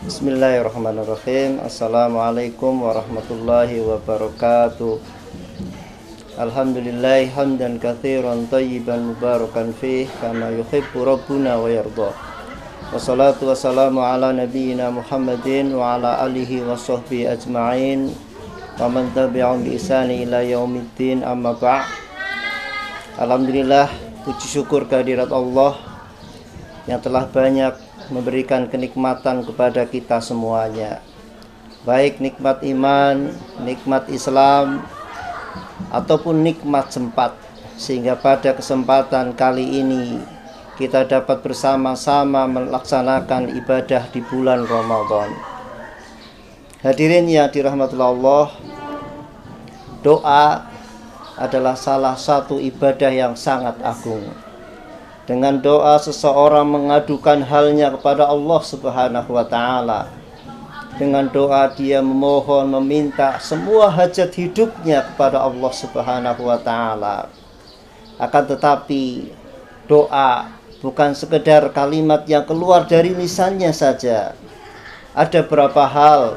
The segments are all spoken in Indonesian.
Bismillahirrahmanirrahim. Assalamualaikum warahmatullahi wabarakatuh. Alhamdulillah hamdan katsiran thayyiban mubarakan fih kama yuhibbu rabbuna wa yarda. Wassalatu wassalamu ala nabiyyina Muhammadin wa ala alihi wa sahbihi ajma'in wa man tabi'ahum bi ihsani ila yaumiddin, amma ba'. Alhamdulillah, puji syukur kehadirat Allah yang telah banyak memberikan kenikmatan kepada kita semuanya, baik nikmat iman, nikmat Islam, ataupun nikmat sempat, sehingga pada kesempatan kali ini kita dapat bersama-sama melaksanakan ibadah di bulan Ramadan. Hadirin yang dirahmati Allah, doa adalah salah satu ibadah yang sangat agung. Dengan doa seseorang mengadukan halnya kepada Allah Subhanahu wa ta'ala. Dengan doa dia memohon, meminta semua hajat hidupnya kepada Allah Subhanahu wa ta'ala. Akan tetapi doa bukan sekedar kalimat yang keluar dari lisannya saja. Ada beberapa hal,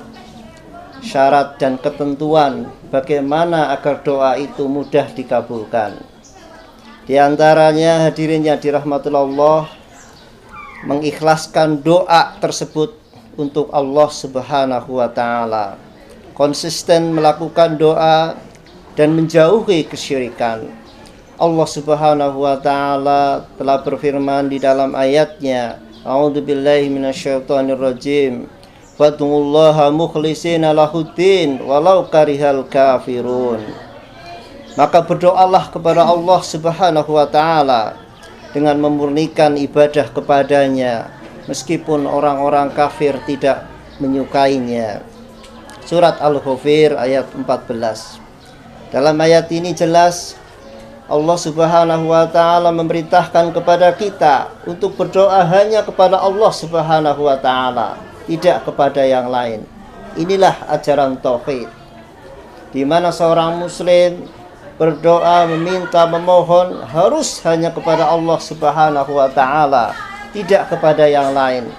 syarat dan ketentuan bagaimana agar doa itu mudah dikabulkan. Di antaranya, hadirin yang dirahmati Allah, mengikhlaskan doa tersebut untuk Allah Subhanahu wa ta'ala, konsisten melakukan doa dan menjauhi kesyirikan. Allah Subhanahu wa ta'ala telah berfirman di dalam ayatnya, A'udzubillahi minasyaitonirrajim, Fad'ullaha mukhlishina lahuddin walau karihal kafirun. Maka berdoalah kepada Allah Subhanahu wa ta'ala dengan memurnikan ibadah kepadanya meskipun orang-orang kafir tidak menyukainya. Surat Al-Ghafir ayat 14. Dalam ayat ini jelas Allah Subhanahu wa ta'ala memerintahkan kepada kita untuk berdoa hanya kepada Allah Subhanahu wa ta'ala, tidak kepada yang lain. Inilah ajaran tauhid, di mana seorang muslim berdoa, meminta, memohon harus hanya kepada Allah Subhanahu wa ta'ala, tidak kepada yang lain.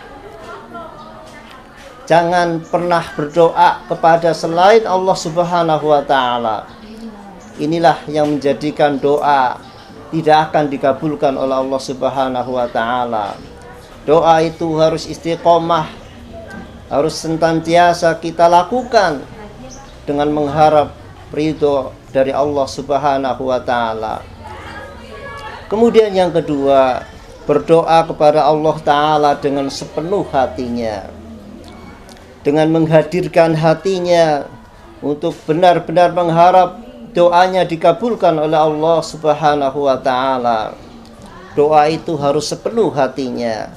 Jangan pernah berdoa kepada selain Allah Subhanahu wa ta'ala. Inilah yang menjadikan doa tidak akan dikabulkan oleh Allah Subhanahu wa ta'ala. Doa itu harus istiqomah, harus senantiasa kita lakukan dengan mengharap ridho dari Allah Subhanahu wa ta'ala. Kemudian yang kedua, berdoa kepada Allah ta'ala dengan sepenuh hatinya, dengan menghadirkan hatinya untuk benar-benar mengharap doanya dikabulkan oleh Allah Subhanahu wa ta'ala. Doa itu harus sepenuh hatinya.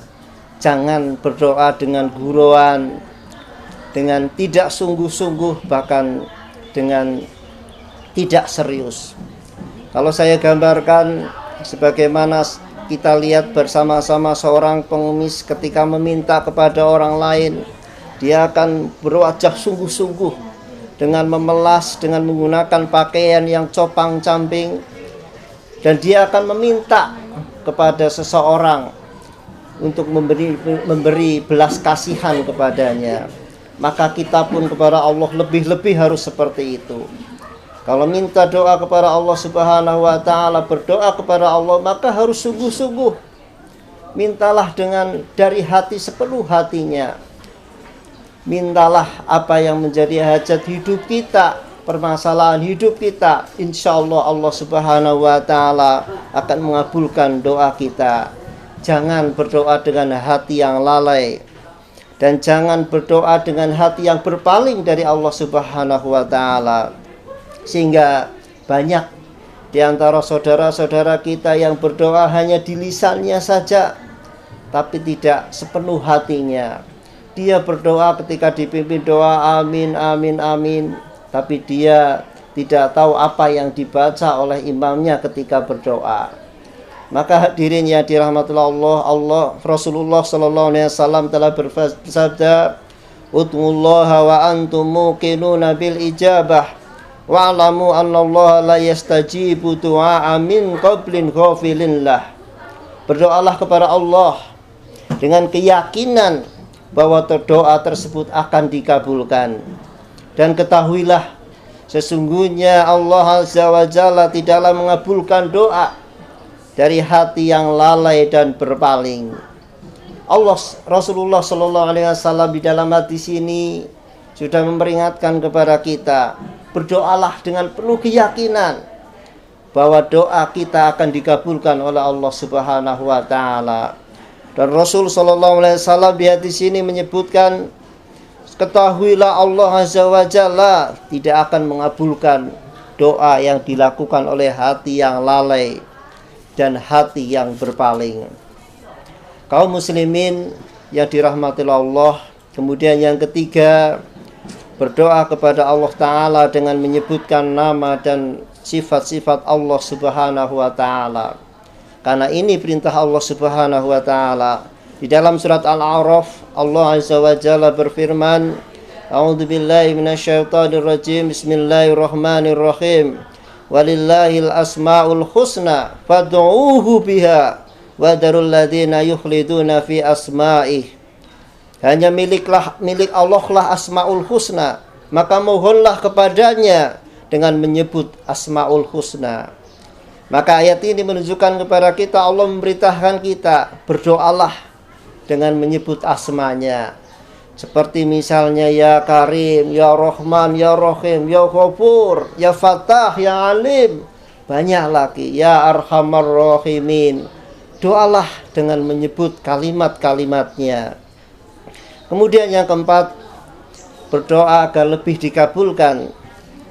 Jangan berdoa dengan gurauan, dengan tidak sungguh-sungguh, bahkan dengan tidak serius. Kalau saya gambarkan sebagaimana kita lihat bersama-sama seorang pengemis ketika meminta kepada orang lain, dia akan berwajah sungguh-sungguh dengan memelas, dengan menggunakan pakaian yang compang-camping, dan dia akan meminta kepada seseorang untuk memberi belas kasihan kepadanya. Maka kita pun kepada Allah lebih-lebih harus seperti itu. Kalau minta doa kepada Allah Subhanahu wa ta'ala, berdoa kepada Allah, maka harus sungguh-sungguh. Mintalah dengan dari hati sepenuh hatinya. Mintalah apa yang menjadi hajat hidup kita, permasalahan hidup kita. Insya Allah Allah Subhanahu wa ta'ala akan mengabulkan doa kita. Jangan berdoa dengan hati yang lalai, dan jangan berdoa dengan hati yang berpaling dari Allah Subhanahu wa ta'ala. Sehingga banyak di antara saudara-saudara kita yang berdoa hanya di lisannya saja, tapi tidak sepenuh hatinya. Dia berdoa ketika dipimpin doa amin, amin, amin, tapi dia tidak tahu apa yang dibaca oleh imamnya ketika berdoa. Maka hadirin yang dirahmati Allah, Rasulullah sallallahu alaihi wasallam telah bersabda, "Ud'ullaha wa antum muqinuna bil ijabah wa'lamu annallaha la yastajibu du'a min qablin ghafilin lah." Berdoalah kepada Allah dengan keyakinan bahwa doa tersebut akan dikabulkan. Dan ketahuilah, sesungguhnya Allah Azza wa Jalla tidaklah mengabulkan doa dari hati yang lalai dan berpaling. Rasulullah Shallallahu Alaihi Wasallam di dalam hadis ini sudah memperingatkan kepada kita, berdoalah dengan penuh keyakinan bahwa doa kita akan dikabulkan oleh Allah Subhanahu wa taala. Dan Rasul Shallallahu Alaihi Wasallam di hadis ini menyebutkan, ketahuilah Allah Azza wa Jalla tidak akan mengabulkan doa yang dilakukan oleh hati yang lalai dan hati yang berpaling. Kaum muslimin yang dirahmati Allah, kemudian yang ketiga, berdoa kepada Allah Ta'ala dengan menyebutkan nama dan sifat-sifat Allah Subhanahu wa Ta'ala. Karena ini perintah Allah Subhanahu wa Ta'ala. Di dalam surat Al-A'raf, Allah Azza wa Jalla berfirman, A'udzubillahi minasyaitonirrajim, Bismillahirrahmanirrahim. Walillahil asma'ul husna fad'uuhu biha wa darul ladzina yukhliduna fi asma'ih. Hanya milik Allah lah asma'ul husna, maka mohonlah kepadanya dengan menyebut asma'ul husna. Maka ayat ini menunjukkan kepada kita, Allah memberitakan kita, berdoalah dengan menyebut asmanya. Seperti misalnya ya Karim, ya Rahman, ya Rahim, ya Ghafur, ya Fattah, ya Alim. Banyak lagi, ya Arhamar Rahimin. Doalah dengan menyebut kalimat-kalimatnya. Kemudian yang keempat, berdoa agar lebih dikabulkan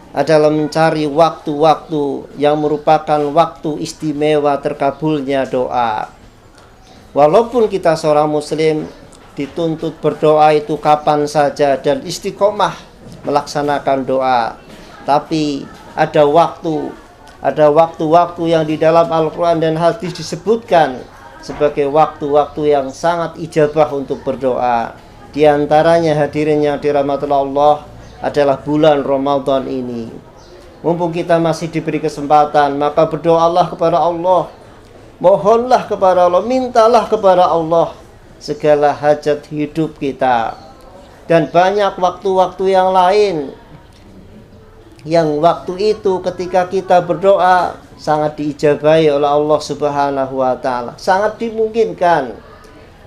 adalah mencari waktu-waktu yang merupakan waktu istimewa terkabulnya doa. Walaupun kita seorang muslim dituntut berdoa itu kapan saja dan istiqomah melaksanakan doa, tapi ada waktu-waktu yang di dalam Al-Quran dan hadis disebutkan sebagai waktu-waktu yang sangat ijabah untuk berdoa. Di antaranya, hadirin yang dirahmati Allah, adalah bulan Ramadan ini. Mumpung kita masih diberi kesempatan, maka berdoalah kepada Allah, mohonlah kepada Allah, mintalah kepada Allah segala hajat hidup kita. Dan banyak waktu-waktu yang lain, yang waktu itu ketika kita berdoa sangat diijabahi oleh Allah Subhanahu wa Ta'ala. Sangat dimungkinkan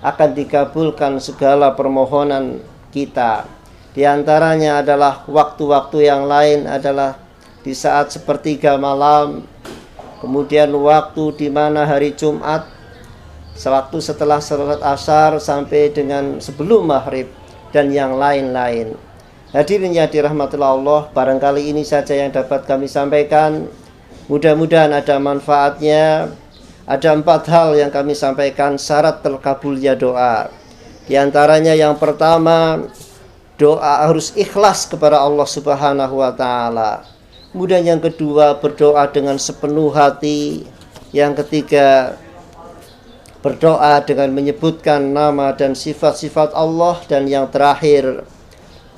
akan dikabulkan segala permohonan kita. Di antaranya adalah waktu-waktu yang lain adalah di saat sepertiga malam, kemudian waktu di mana hari Jumat, sewaktu setelah salat asar sampai dengan sebelum maghrib, dan yang lain-lain. Hadirin yang dirahmati Allah, barangkali ini saja yang dapat kami sampaikan. Mudah-mudahan ada manfaatnya. Ada 4 hal yang kami sampaikan syarat terkabulnya doa. Di antaranya yang pertama, doa harus ikhlas kepada Allah Subhanahu wa Ta'ala. Kemudian yang kedua, berdoa dengan sepenuh hati. Yang ketiga, berdoa dengan menyebutkan nama dan sifat-sifat Allah. Dan yang terakhir,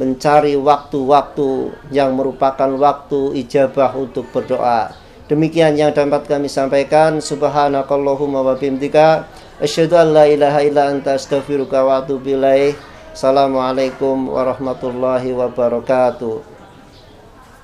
mencari waktu-waktu yang merupakan waktu ijabah untuk berdoa. Demikian yang dapat kami sampaikan. Subhanakallahumma wa bihamdika, asyhadu an la ilaha illa anta, astaghfiruka wa atubu ilaik. Assalamualaikum warahmatullahi wabarakatuh.